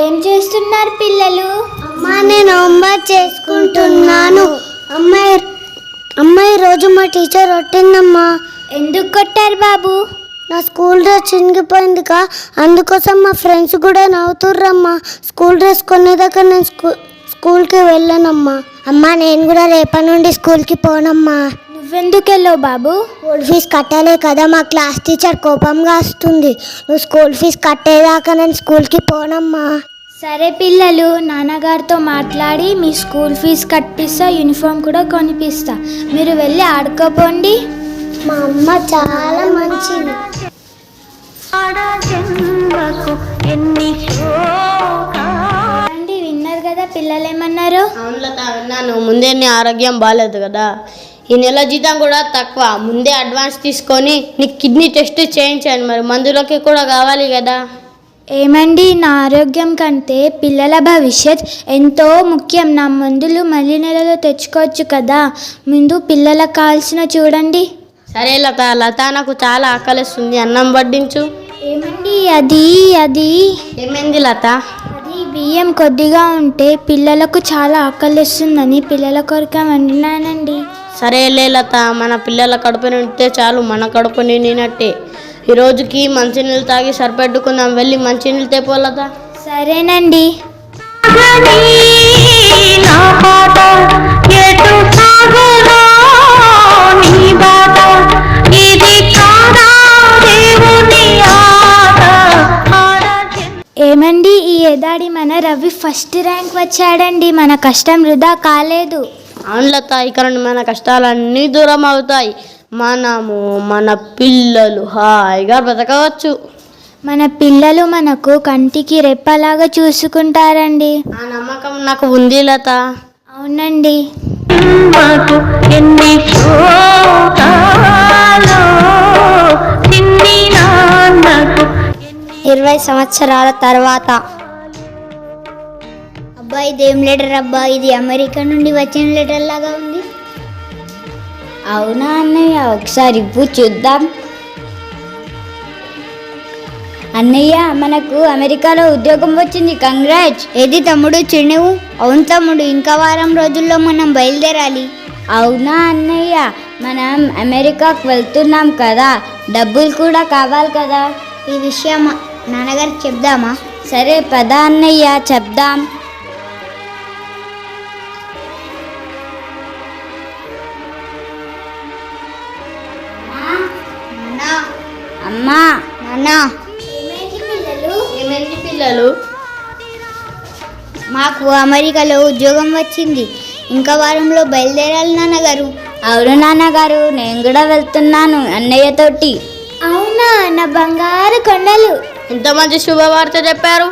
ఏం చేస్తున్నారు పిల్లలు? అమ్మా నేను హోంవర్క్ చేసుకుంటున్నాను. అమ్మాయి రోజు మా టీచర్ కొట్టిందమ్మా. ఎందుకు కొట్టారు బాబు? నా స్కూల్ డ్రెస్ చినిగిపోయిందిగా, అందుకోసం మా ఫ్రెండ్స్ కూడా నవ్వుతుర్రమ్మా. స్కూల్ డ్రెస్ కొనేదాకా నేను స్కూల్కి వెళ్ళానమ్మా. అమ్మా నేను కూడా రేపటి నుండి స్కూల్కి పోనమ్మా. నువ్వెందుకు వెళ్ళావు బాబు? స్కూల్ ఫీజు కట్టాలే కదా, మా క్లాస్ టీచర్ కోపంగా వస్తుంది. నువ్వు స్కూల్ ఫీజు కట్టేదాకా నేను స్కూల్కి పోనమ్మా. సరే పిల్లలు, నాన్నగారితో మాట్లాడి మీ స్కూల్ ఫీజు కట్టిస్తా, యూనిఫామ్ కూడా కొనిపిస్తా. మీరు వెళ్ళి ఆడుకోపోండి. మా అమ్మ చాలా మంచిది. విన్నారు కదా పిల్లలు ఏమన్నారు? అవును లత, విన్నాను. ముందే నీ ఆరోగ్యం బాగాలేదు కదా, ఈ నెల జీతం కూడా తక్కువ. ముందే అడ్వాన్స్ తీసుకొని నీకు కిడ్నీ టెస్ట్ చేయించాను. మరి మందులకి కూడా కావాలి కదా. ఏమండి, నా ఆరోగ్యం కంటే పిల్లల భవిష్యత్ ఎంతో ముఖ్యం. నా మందులు మళ్ళీ నెలలో తెచ్చుకోవచ్చు కదా. ముందు పిల్లలకు కావాల్సిన చూడండి. సరే లత, నాకు చాలా ఆకలిస్తుంది, అన్నం వడ్డించు. ఏమండి అది ఏమైంది లత? అది బియ్యం కొద్దిగా ఉంటే పిల్లలకు చాలా ఆకలిస్తుందని పిల్లల కొరక వండినానండి. సరేలే లత, మన పిల్లల కడుపు నిండితే చాలు, మన కడుపు నిండినట్టే. ఈ రోజుకి మంచినీళ్ళు తాగి సరిపెట్టుకుందాం. వెళ్ళి మంచినీళ్ళు తేపో లత. సరేనండి. ఏమండి, ఈ ఏడాది మన రవి ఫస్ట్ ర్యాంక్ వచ్చాడండి. మన కష్టం వృధా కాలేదు. అవును లత, ఇక్కడ మన కష్టాలన్నీ దూరం అవుతాయి. మనము మన పిల్లలు హాయిగా బ్రతకవచ్చు. మన పిల్లలు మనకు కంటికి రెప్పలాగా చూసుకుంటారండి. ఆ నమ్మకం నాకు ఉంది లత. అవునండి. 20 సంవత్సరాల తర్వాత. అబ్బా ఇదేం లెటర్ అబ్బా, ఇది అమెరికా నుండి వచ్చిన లెటర్ లాగా ఉంది. అవునా అన్నయ్య, ఒకసారి ఇవ్వు చూద్దాం. అన్నయ్య, మనకు అమెరికాలో ఉద్యోగం వచ్చింది, కంగ్రాట్స్. ఏది తమ్ముడు చిన్నవు? అవును తమ్ముడు, ఇంకా వారం రోజుల్లో మనం బయలుదేరాలి. అవునా అన్నయ్య, మనం అమెరికాకు వెళ్తున్నాం కదా, డబ్బులు కూడా కావాలి కదా. ఈ విషయం నాన్నగారికి చెప్దామా? సరే పద అన్నయ్య, చెప్దాం. అమ్మా, నాన్న, ఏమైంది పిల్లలు? మాకు అమెరికాలో ఉద్యోగం వచ్చింది, ఇంకా వారంలో బయలుదేరాలి నాన్నగారు. అవును నాన్నగారు, నేను కూడా వెళ్తున్నాను అన్నయ్యతోటి. అవునా, నా బంగారు కొండలు. ఇంత మంచి శుభవార్త చెప్పారు.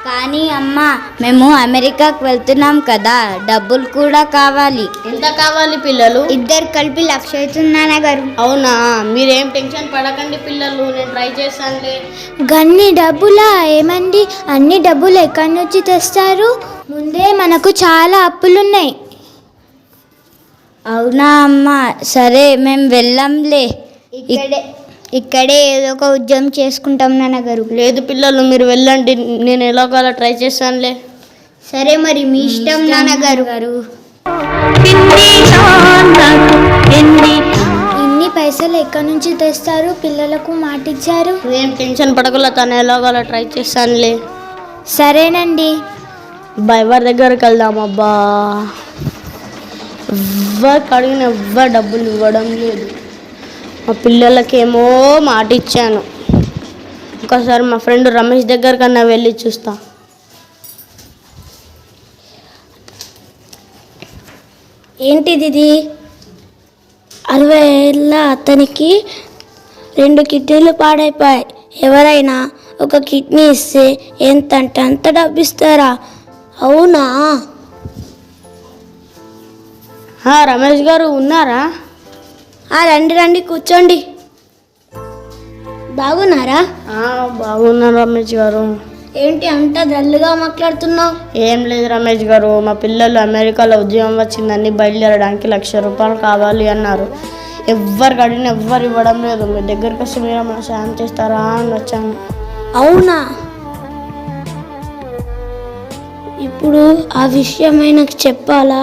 కానీ అమ్మ, మేము అమెరికాకు వెళ్తున్నాం కదా, డబ్బులు కూడా కావాలి. ఎంత కావాలి పిల్లలు? ఇద్దరు కలిపి 1,00,000 అవుతుంది నాన్నగారు. అవునా, మీరేం టెన్షన్ పడకండి పిల్లలు, నేను ట్రై చేస్తానులే. గన్ని డబ్బులా? ఏమండి, అన్ని డబ్బులు ఎక్కడి నుంచి తెస్తారు? ముందే మనకు చాలా అప్పులున్నాయి. అవునా అమ్మ, సరే మేము వెళ్ళంలే. ఇక్కడే ఏదో ఒక ఉద్యోగం చేసుకుంటాం నాన్నగారు. లేదు పిల్లలు, మీరు వెళ్ళండి, నేను ఎలాగోలా ట్రై చేస్తానులే. సరే మరి మీ ఇష్టం నాన్నగారు. ఇన్ని పైసలు ఎక్కడి నుంచి తెస్తారు? పిల్లలకు మాటిచ్చారు. ఏం టెన్షన్ పడకలా, తను ఎలాగోలా ట్రై చేస్తానులే. సరేనండి. ఎవరి దగ్గరికి వెళ్దాం? అబ్బా, ఎవరికి అడిగిన ఎవ్వరు డబ్బులు ఇవ్వడం లేదు. మా పిల్లలకేమో మాట ఇచ్చాను, ఒకసారి మా ఫ్రెండ్ రమేష్ దగ్గరకన్నా వెళ్ళి చూస్తా. ఏంటిది ఇది? 60 ఏళ్ళ అతనికి 2 కిడ్నీలు పాడైపోయాయి. ఎవరైనా ఒక కిడ్నీ ఇస్తే ఎంతంటే అంత డబ్బు ఇస్తారా? అవునా? రమేష్ గారు ఉన్నారా? రండి కూర్చోండి. బాగున్నారా? బాగున్నాను రమేష్ గారు. ఏంటి అంత డల్గా మాట్లాడుతున్నావు? ఏం లేదు రమేష్ గారు, మా పిల్లలు అమెరికాలో ఉద్యోగం వచ్చిందని బయలుదేరడానికి 1,00,000 రూపాయలు కావాలి అన్నారు. ఎవరికి అడిగినా ఎవ్వరు ఇవ్వడం లేదు. మీ దగ్గరికి వస్తే మీరు మన సాయం చేస్తారా అని వచ్చాను. అవునా? ఇప్పుడు ఆ విషయం ఆయనకు చెప్పాలా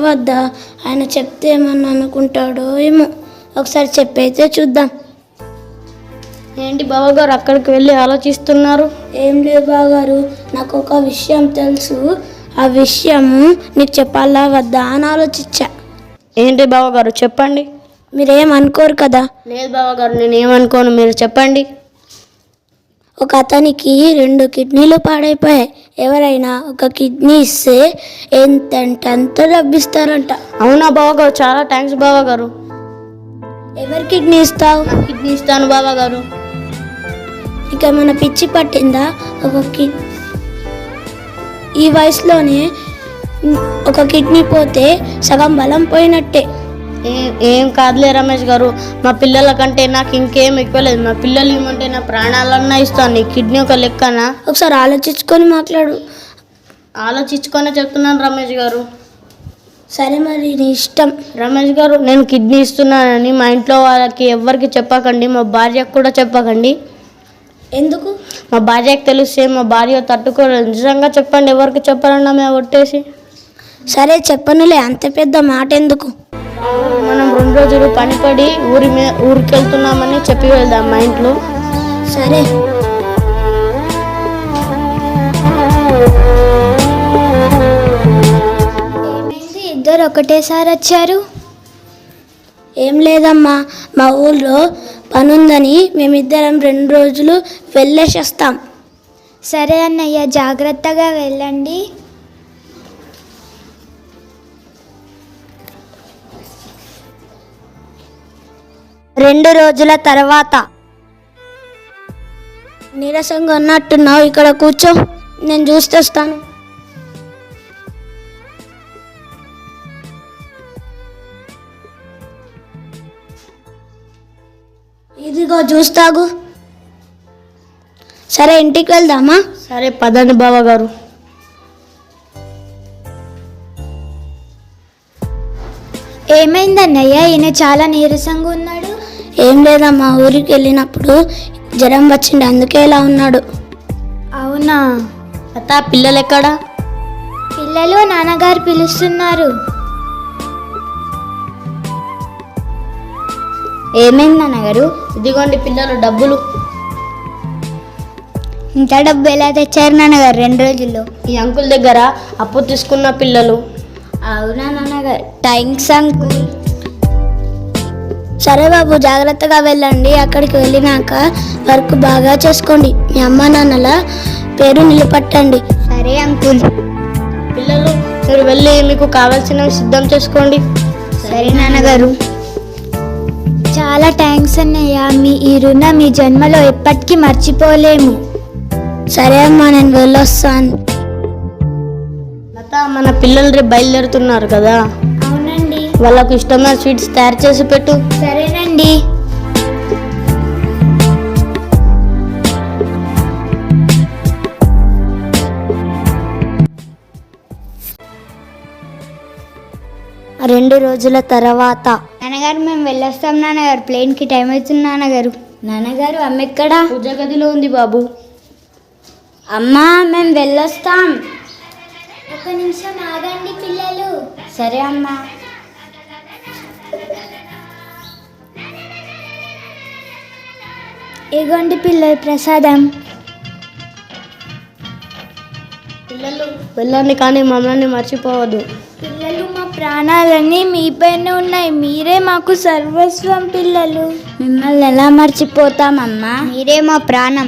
వద్దా? ఆయన చెప్తే ఏమన్నా అనుకుంటాడో ఏమో. ఒకసారి చెప్పైతే చూద్దాం. ఏంటి బావగారు అక్కడికి వెళ్ళి ఆలోచిస్తున్నారు? ఏం లేదు బావగారు, నాకు ఒక విషయం తెలుసు. ఆ విషయము నీకు చెప్పాలా వద్దా అని ఆలోచించా. ఏంటి బావగారు చెప్పండి. మీరేం అనుకోరు కదా? లేదు బావగారు, నేను ఏమనుకోను, మీరు చెప్పండి. ఒక అతనికి 2 కిడ్నీలు పాడైపోయాయి. ఎవరైనా ఒక కిడ్నీ ఇస్తే ఎంతో డబ్బిస్తారంట. అవునా బావగారు, చాలా థ్యాంక్స్ బావగారు. ఎవరి కిడ్నీ ఇస్తావు? కిడ్నీ ఇస్తాను బావగారు. ఇక మన పిచ్చి పట్టిందా? ఈ వయసులోనే ఒక కిడ్నీ పోతే సగం బలం పోయినట్టే. ఏం కాదులే రమేష్ గారు, మా పిల్లల కంటే నాకు ఇంకేం ఎక్కువ లేదు. మా పిల్లలు ఏమంటే నా ప్రాణాలన్నా ఇస్తాను. నీ కిడ్నీ ఒక లెక్కనా? ఒకసారి ఆలోచించుకొని మాట్లాడు. ఆలోచించుకొనే చెప్తున్నాను రమేష్ గారు. సరే మరి నీ ఇష్టం. రమేష్ గారు, నేను కిడ్నీ ఇస్తున్నానని మా ఇంట్లో వాళ్ళకి ఎవ్వరికి చెప్పకండి, మా భార్యకు కూడా చెప్పకండి. ఎందుకు? మా భార్యకు తెలిస్తే మా భార్య తట్టుకోలేదు. నిజంగా చెప్పండి, ఎవరికి చెప్పాలన్నా మేము కొట్టేసి. సరే చెప్పనులే, అంత పెద్ద మాట ఎందుకు. మనం 2 రోజులు పనిపడి ఊరికి వెళ్తున్నామని చెప్పి వెళ్దాం మా ఇంట్లో. సరే. ఇద్దరు ఒకటేసారి వచ్చారు? ఏం లేదమ్మా, మా ఊళ్ళో పనుందని మేమిద్దరం 2 రోజులు వెళ్ళేసి వస్తాం. సరే అన్నయ్య, జాగ్రత్తగా వెళ్ళండి. రెండు రోజుల తర్వాత. నీరసంగా ఉన్నట్టున్నావు, ఇక్కడ కూర్చో, నేను చూస్తేస్తాను. ఇదిగో చూస్తాగు. సరే ఇంటికి వెళ్దామా? సరే పదండి బావగారు. ఏమైందన్నయ్య, ఈయన చాలా నీరసంగా ఉన్నాడు? ఏం లేదమ్మా, ఊరికి వెళ్ళినప్పుడు జ్వరం వచ్చింది, అందుకే ఇలా ఉన్నాడు. అవునా? అత్త, పిల్లలు ఎక్కడా? పిల్లలు నాన్నగారు పిలుస్తున్నారు. ఏమైంది నాన్నగారు? ఇదిగోండి పిల్లలు డబ్బులు. ఇంత డబ్బు ఎలా తెచ్చారు నాన్నగారు 2 రోజుల్లో? ఈ అంకుల్ దగ్గర అప్పు తీసుకున్న పిల్లలు. అవునా నాన్నగారు, థ్యాంక్స్ అంకుల్. సరే బాబు, జాగ్రత్తగా వెళ్ళండి. అక్కడికి వెళ్ళినాక వర్క్ బాగా చేసుకోండి. మీ అమ్మ నాన్నల పేరు నిలబెట్టండి. సరే అంకుల్. పిల్లలు, మీరు వెళ్ళి మీకు కావాల్సినవి సిద్ధం చేసుకోండి. సరే నాన్నగారు. చాలా థ్యాంక్స్ అన్నయ్య, ఈ రుణం మీ జన్మలో ఎప్పటికీ మర్చిపోలేము. సరే అమ్మా, నేను వెళ్ళొస్తాను. లత, మన పిల్లలు రేపు బయలుదేరుతున్నారు కదా? అవునండి. వాళ్ళకు ఇష్టమైన స్వీట్స్ తయారు చేసి పెట్టు. సరేనండి. రెండు రోజుల తర్వాత. నాన్నగారు, మేము వెళ్ళొస్తాం నాన్నగారు, ప్లేన్కి టైం అవుతుంది నాన్నగారు. నాన్నగారు, అమ్మ ఎక్కడా? పూజ గదిలో ఉంది బాబు. అమ్మా, మేము వెళ్ళొస్తాం. ఒక నిమిషం ఆగండి పిల్లలు. సరే అమ్మా. ఇగోండి పిల్లలు ప్రసాదం. పిల్లలు వెళ్ళండి, కానీ మమ్మల్ని మర్చిపోవద్దు. పిల్లలు, మా ప్రాణాలన్నీ మీపైనే ఉన్నాయి, మీరే మాకు సర్వస్వం. పిల్లలు, మిమ్మల్ని ఎలా మర్చిపోతామమ్మా, మీరే మా ప్రాణం.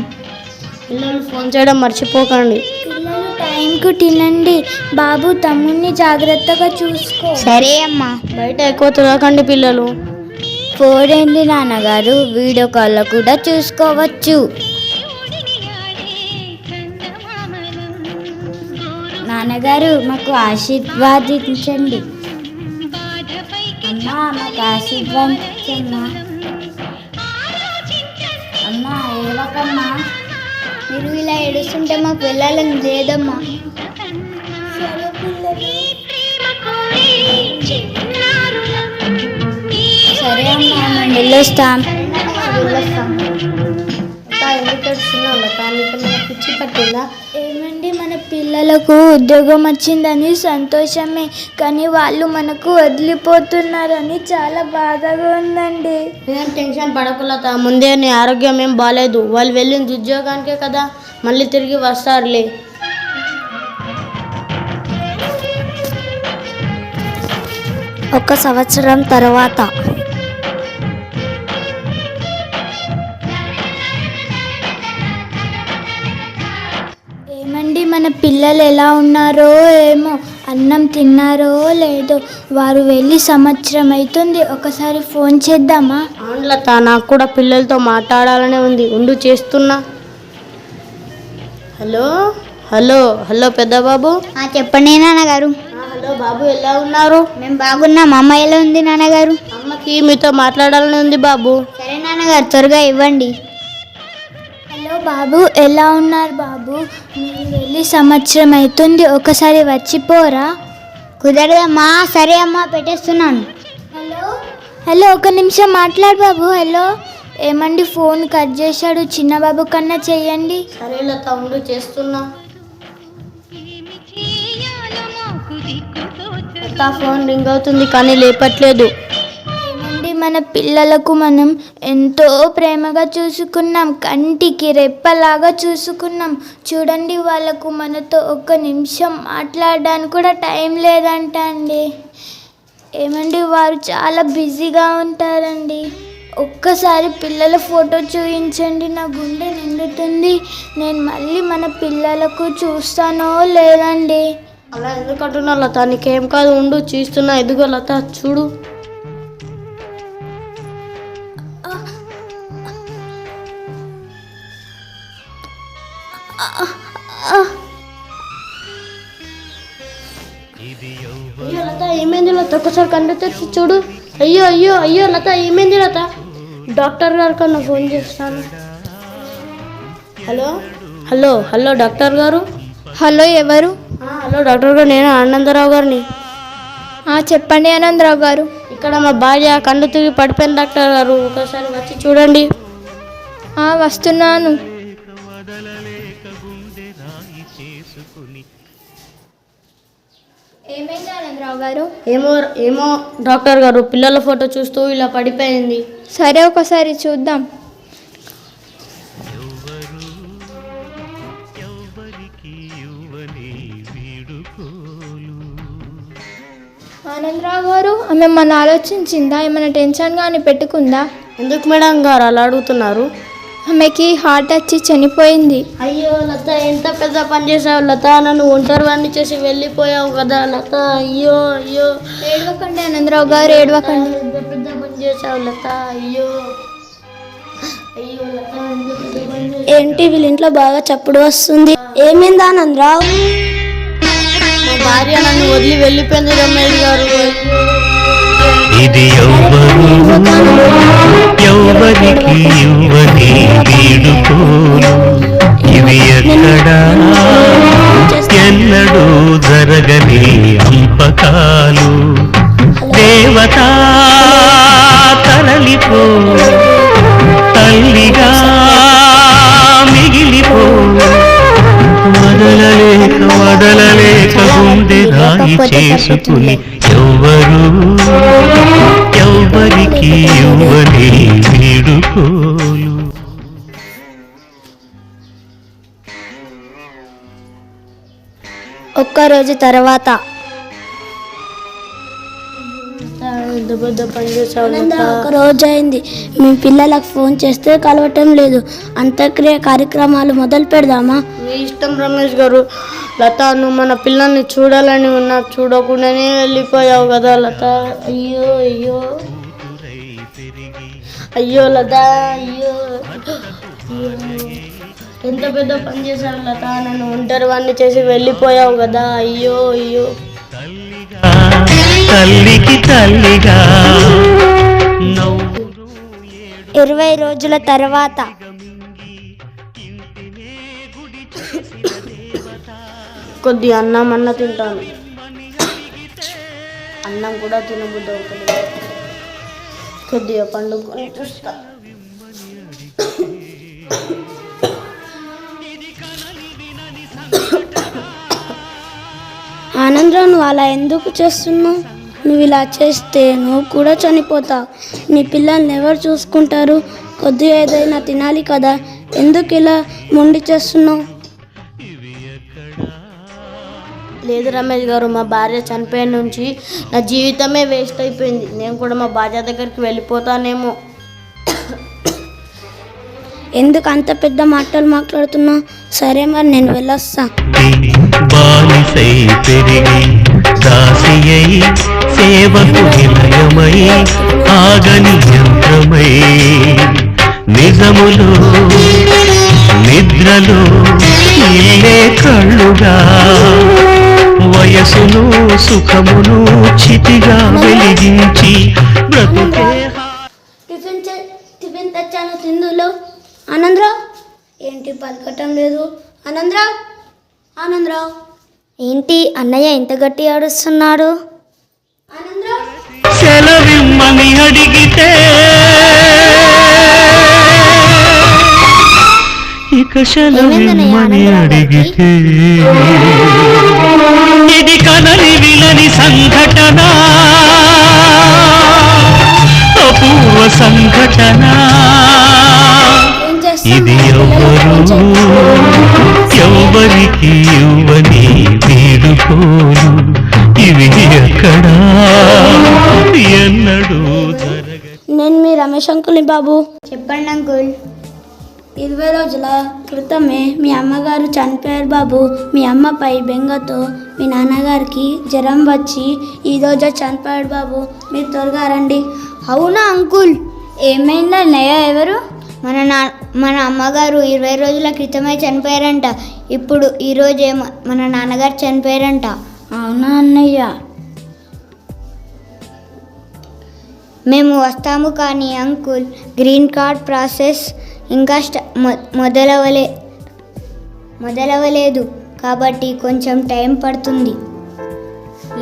పిల్లలు, ఫోన్ చేయడం మర్చిపోకండి. పిల్లలు, టైంకు తినండి. బాబు, తమ్ముడిని జాగ్రత్తగా చూసుకో. సరే అమ్మా. బయట ఎక్కువ తిరగకండి పిల్లలు. పోడండి నాన్నగారు, వీడియో కాల్లో కూడా చూసుకోవచ్చు. నాన్నగారు, మాకు ఆశీర్వాదించండి. అమ్మా, మాకు ఆశీర్వాదించమ్మా. అమ్మా, ఏడవకమ్మా. మీరు ఇలా ఏడుస్తుంటే మాకు వెళ్ళాలని లేదమ్మా. సరే పిల్లలు. సరే అమ్మా, మేము వెళ్ళొస్తాం. ఎందుకు ఏడుస్తున్నావు లత? నీకు పిచ్చి పట్టిందా? ఏమండి, మన పిల్లలకు ఉద్యోగం వచ్చిందని సంతోషమే, కానీ వాళ్ళు మనకు వదిలిపోతున్నారని చాలా బాధగా ఉందండి. నేను టెన్షన్ పడకు లత, ముందే నీ ఆరోగ్యం ఏం బాగాలేదు. వాళ్ళు వెళ్ళింది ఉద్యోగానికే కదా, మళ్ళీ తిరిగి వస్తారులే. 1 సంవత్సరం తర్వాత. ఏమండి, మన పిల్లలు ఎలా ఉన్నారో ఏమో, అన్నం తిన్నారో లేదో. వారు వెళ్ళి సంవత్సరం అవుతుంది. ఒకసారి ఫోన్ చేద్దామా? అవును లత, నాకు కూడా పిల్లలతో మాట్లాడాలనే ఉంది. ఉండు చేస్తున్నా. హలో హలో హలో పెద్ద బాబు. చెప్పండి నాన్నగారు. హలో బాబు, ఎలా ఉన్నారు? మేము బాగున్నాం. అమ్మ ఎలా ఉంది నాన్నగారు? అమ్మకి మీతో మాట్లాడాలని ఉంది బాబు. సరే నాన్నగారు, త్వరగా ఇవ్వండి. హలో బాబు, ఎలా ఉన్నారు బాబు? మీరు వెళ్ళి సంవత్సరం అవుతుంది. ఒకసారి వచ్చిపోరా? కుదరదమ్మా. సరే అమ్మా, పెట్టేస్తున్నాను. హలో హలో, ఒక నిమిషం మాట్లాడు బాబు. హలో. ఏమండి, ఫోన్ కట్ చేశాడు. చిన్న బాబు కన్నా చెయ్యండి. సరే లత, ఉండు చేస్తున్నా. లత, ఫోన్ రింగ్ అవుతుంది కానీ లేపట్లేదు. ఏమండి, మన పిల్లలకు మనం ఎంతో ప్రేమగా చూసుకున్నాం, కంటికి రెప్పలాగా చూసుకున్నాం. చూడండి, వాళ్ళకు మనతో ఒక్క నిమిషం మాట్లాడడానికి కూడా టైం లేదంట అండి. ఏమండి, వారు చాలా బిజీగా ఉంటారండి. ఒక్కసారి పిల్లల ఫోటో చూపించండి, నా గుండె నిండుతుంది. నేను మళ్ళీ మన పిల్లలకు చూస్తానో లేదండి. అలా ఎందుకంటున్నా లత? నీకేం కాదు, ఉండు చూస్తున్నా. ఎదుగో లత, చూడు. అయ్యో లత, ఏమైంది లత? ఒక్కసారి కళ్ళు తెరిచి చూడు. అయ్యో అయ్యో అయ్యో లత, ఏమైంది లత? డాక్టర్ గారు కన్నా ఫోన్ చేస్తాను. హలో హలో హలో డాక్టర్ గారు. హలో, ఎవరు? హలో డాక్టర్ గారు, నేను ఆనందరావు గారిని. చెప్పండి ఆనందరావు గారు. ఇక్కడ మా భార్య కళ్ళు తిరిగి పడిపోయింది డాక్టర్ గారు, ఒకసారి వచ్చి చూడండి. వస్తున్నాను. ఏమైంది ఆనందరావు గారు? ఏమో ఏమో డాక్టర్ గారు, పిల్లల ఫోటో చూస్తూ ఇలా పడిపోయింది. సరే, ఒకసారి చూద్దాం. ఆనందరావు గారు, ఆమె మన ఆలోచించిందా? ఏమైనా టెన్షన్ కానీ పెట్టుకుందా? ఎందుకు మేడం గారు అలా అడుగుతున్నారు? ఆమెకి హార్ట్ వచ్చి చనిపోయింది. అయ్యో లత, ఎంత పెద్ద పని చేసావు లత, నన్ను ఒంటరివాడిని చేసి వెళ్ళిపోయావు కదా లత. అయ్యో అయ్యో. ఏడవకండి ఆనందరావు గారు, ఏడవకండి. ఎంత పెద్ద పని చేసావు లత. అయ్యో అయ్యో లత, ఎంత పెద్ద పని చేసావు. ఏంటి వీళ్ళ ఇంట్లో బాగా చప్పుడు వస్తుంది? ఏమైంది ఆనందరావు? మా భార్య నన్ను వదిలి వెళ్ళిపోయింది రమేష్ గారు. ఇది ఎవ్వరికి ఇవ్వని వీడుకోలు, ఇవి ఎక్కడా ఎన్నడూ జరగని అంపకాలు. దేవతా తరలిపో, తల్లిగా మిగిలిపో, వదలలేక గుండె రాయి చేసుకుని ఎవ్వరికి ఇవ్వని వీడుకోలు. ఒక్కరోజు తర్వాత. ఎంత పెద్ద పని చేసావు లత. ఒక రోజు అయింది. మీ పిల్లలకు ఫోన్ చేస్తే కలవటం లేదు. అంత్యక్రియ కార్యక్రమాలు మొదలు పెడదామా? మీ ఇష్టం రమేష్ గారు. లత, నువ్వు మన పిల్లల్ని చూడాలని ఉన్నా, చూడకుండానే వెళ్ళిపోయావు కదా లత. అయ్యో అయ్యో అయ్యో లత, అయ్యో ఎంత పెద్ద పని చేశావు లత, నన్ను ఒంటరివాడిని చేసి వెళ్ళిపోయావు కదా. అయ్యో అయ్యో. తల్లికి తల్లిగా 20 రోజుల తర్వాత. కొద్ది అన్నం తింటాను. అన్నం కూడా తినబుద్ధి అవుతుంది. కొద్దిగా పండుకొని చూస్తా. ఆనంద్ర, నువ్వు అలా ఎందుకు చేస్తున్నావు? నువ్వు ఇలా చేస్తే నువ్వు కూడా చనిపోతావు. నీ పిల్లల్ని ఎవరు చూసుకుంటారు? కొద్దిగా ఏదైనా తినాలి కదా, ఎందుకు ఇలా మొండి చేస్తున్నావు? లేదు రమేష్ గారు, మా భార్య చనిపోయిన నుంచి నా జీవితమే వేస్ట్ అయిపోయింది. నేను కూడా మా భార్య దగ్గరికి వెళ్ళిపోతానేమో. ఎందుకు అంత పెద్ద మాటలు మాట్లాడుతున్నావు? సరే మరి నేను వెళ్ళొస్తా. బానిసై పెరిగి దాసియై సేవకు విలయమై ఆగని యంత్రమై నిజములో నిద్రలో ఇల్లే కళ్ళుగా వయసును సుఖమును చితిగా వెలిగించి బ్రతుకే టిఫిన్ తెచ్చాను, తిందులో. ఆనందరావు, ఏంటి పలకటం లేదు? ఆనందరావు ఏంటి అన్నయ్య ఇంత గట్టి ఆడుస్తున్నాడు? సెలవిమ్మని అడిగితే ఇక సెలవిమ్మని అడిగితే ఇది కనని విలని సంఘటన, అపూర్వ సంఘటన. ఇది ఎవరికి ఇవ్వని వీడుకోలు, ఇవి ఎక్కడా ఎన్నడూ జరగ. నేను మీ రమేష్ అంకుల్ని బాబు. చెప్పండి అంకుల్. 20 రోజుల క్రితమే మీ అమ్మగారు చనిపోయారు బాబు. మీ అమ్మపై బెంగతో మీ నాన్నగారికి జ్వరం వచ్చి ఈరోజు చనిపోయాడు బాబు. మీరు త్వరగా రండి. అవునా అంకుల్? ఏమైంది అన్నయ్య? ఎవరు? మన అమ్మగారు 20 రోజుల క్రితమే చనిపోయారంట. ఇప్పుడు ఈరోజే మన నాన్నగారు చనిపోయారంట. అవునా అన్నయ్య? మేము వస్తాము కానీ అంకుల్, గ్రీన్ కార్డ్ ప్రాసెస్ ఇంకా మొదలవలేదు కాబట్టి కొంచెం టైం పడుతుంది.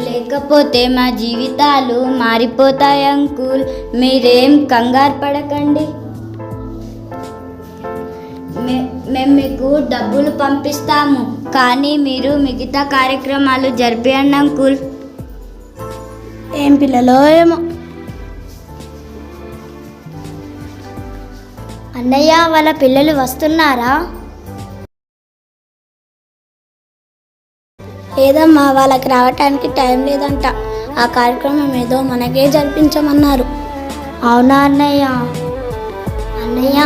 లేకపోతే మా జీవితాలు మారిపోతాయి అంకుల్. మీరేం కంగారు పడకండి. మేము మీకు డబ్బులు పంపిస్తాము, కానీ మీరు మిగతా కార్యక్రమాలు జరిపియండి అంకుల్. ఏం పిల్లలో ఏమో. అన్నయ్య, వాళ్ళ పిల్లలు వస్తున్నారా? లేదమ్మా, వాళ్ళకి రావటానికి టైం లేదంట. ఆ కార్యక్రమం ఏదో మనకే జరిపించమన్నారు. అవునా అన్నయ్య? అన్నయ్య,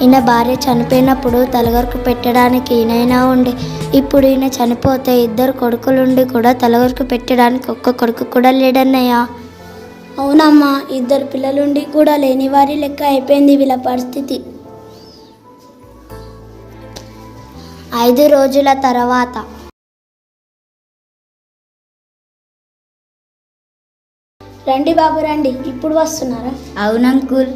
ఈయన భార్య చనిపోయినప్పుడు తలగొరకు పెట్టడానికి ఈయనైనా ఉండే. ఇప్పుడు ఈయన చనిపోతే 2 కొడుకులుండి కూడా తలగొరకు పెట్టడానికి ఒక్క కొడుకు కూడా లేడన్నయ్య. అవునమ్మా, 2 పిల్లలుండి కూడా లేని వారి లెక్క అయిపోయింది వీళ్ళ పరిస్థితి. 5 రోజుల తర్వాత రండి బాబు రండి. ఇప్పుడు వస్తున్నారా? అవును అంకుల్.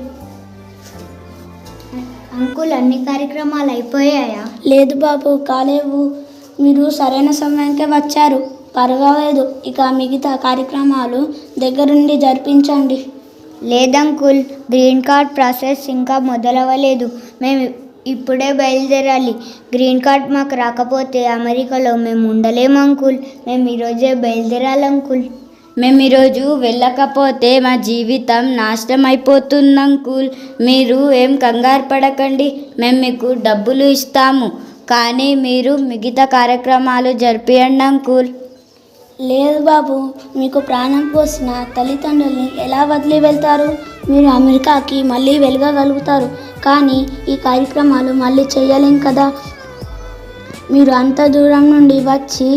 అంకుల్, అన్ని కార్యక్రమాలు అయిపోయాయా? లేదు బాబు, కాలేవు. మీరు సరైన సమయానికే వచ్చారు, పర్వాలేదు. ఇక మిగతా కార్యక్రమాలు దగ్గరుండి జరిపించండి. లేదంకుల్, గ్రీన్ కార్డ్ ప్రాసెస్ ఇంకా మొదలవ్వలేదు. మేము ఇప్పుడే బయలుదేరాలి. గ్రీన్ కార్డ్ మాకు రాకపోతే అమెరికాలో మేము ఉండలేము అంకుల్. మేము ఈరోజే బయలుదేరాలి అంకుల్. మేము ఈరోజు వెళ్ళకపోతే మా జీవితం నాశనం అయిపోతుంది అంకుల్. మీరు ఏం కంగారు పడకండి. మేము మీకు డబ్బులు ఇస్తాము, కానీ మీరు మిగతా కార్యక్రమాలు జరిపియండి అంకుల్. లేదు బాబు, మీకు ప్రాణం పోసిన తల్లిదండ్రుల్ని ఎలా వదిలి వెళ్తారు? మీరు అమెరికాకి మళ్ళీ వెళ్ళగలుగుతారు, కానీ ఈ కార్యక్రమాలు మళ్ళీ చేయలేం కదా. మీరు అంత దూరం నుండి వచ్చి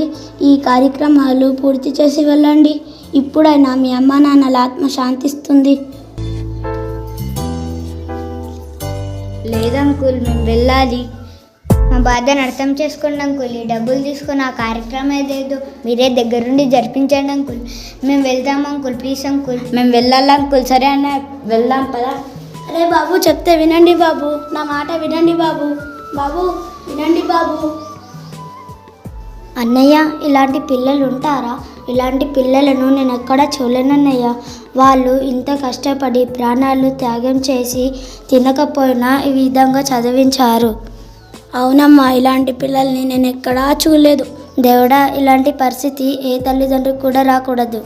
ఈ కార్యక్రమాలు పూర్తి చేసి వెళ్ళండి. ఇప్పుడైనా మీ అమ్మ నాన్నల ఆత్మ శాంతిస్తుంది. లేదంకుల్, మేము వెళ్ళాలి. మా బాధను అర్థం చేసుకోండి అంకుల్. ఈ డబ్బులు తీసుకొని ఆ కార్యక్రమం ఏదేదో మీరే దగ్గరుండి జరిపించండి అంకుల్. మేము వెళ్దాం అంకుల్, ప్లీజ్ అంకుల్. మేము వెళ్ళాలి అంకుల్. సరే అన్న, వెళ్దాం పదా. అరే బాబు, చెప్తే వినండి బాబు, నా మాట వినండి బాబు. బాబు వినండి బాబు. అన్నయ్య, ఇలాంటి పిల్లలు ఉంటారా? ఇలాంటి పిల్లలను నేను ఎక్కడా చూడలేనన్నయ్య. వాళ్ళు ఇంత కష్టపడి ప్రాణాలు త్యాగం చేసి తినకపోయినా ఈ విధంగా చదివించారు. అవునమ్మా, ఇలాంటి పిల్లల్ని నేను ఎక్కడా చూడలేదు. దేవుడా, ఇలాంటి పరిస్థితి ఏ తల్లిదండ్రులకు కూడా రాకూడదు.